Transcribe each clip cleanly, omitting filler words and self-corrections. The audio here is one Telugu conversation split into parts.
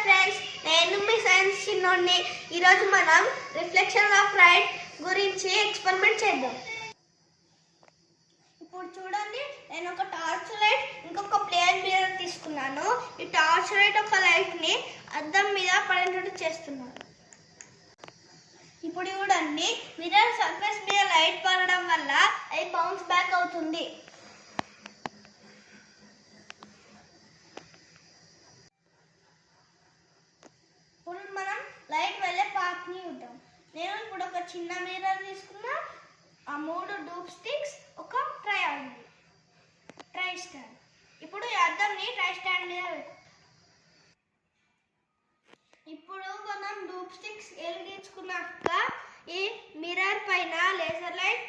ఫ్రెండ్స్, నేను మీ సైన్స్ చిన్నోడిని. ఈరోజు మనం రిఫ్లెక్షన్ ఆఫ్ లైట్ గురించి ఎక్స్పెరిమెంట్ చేద్దాం. ఇప్పుడు చూడండి, నేను ఒక టార్చ్ లైట్ ఇంకొక ప్లేన్ మిర్రర్ తీసుకున్నాను. ఈ టార్చ్ లైట్ ఒక లైట్ని అద్దం మీద పడేటట్టు చేస్తున్నాను. ఇప్పుడు చూడండి, మిర్రర్ సర్ఫేస్ మీద లైట్ పడడం వల్ల అది బౌన్స్ బ్యాక్ అవుతుంది. ఇప్పుడు మనం లైట్ వెళ్ళే పాత్ని చూద్దాం. నేను ఇప్పుడు ఒక చిన్న మిర్రర్ తీసుకున్నా, ఆ 3 డూప్ స్టిక్స్, ఒక ట్రై స్టాండ్. ఇప్పుడు ఈ అద్దంని ట్రై స్టాండ్ మీద పెట్టు. ఇప్పుడు మనం డూప్ స్టిక్స్ వెలిగించుకున్నాక ఈ మిర్రర్ పైన లేజర్ లైట్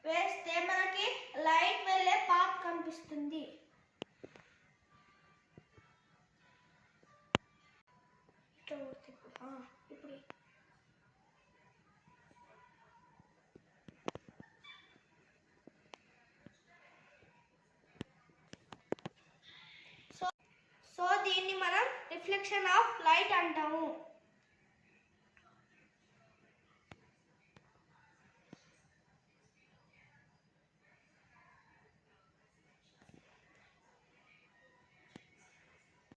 వేస్తే మనకి లైట్ వెళ్ళే పాత్ కనిపిస్తుంది. ఇప్పుడు సో దీన్ని మనం రిఫ్లెక్షన్ ఆఫ్ లైట్ అంటాము.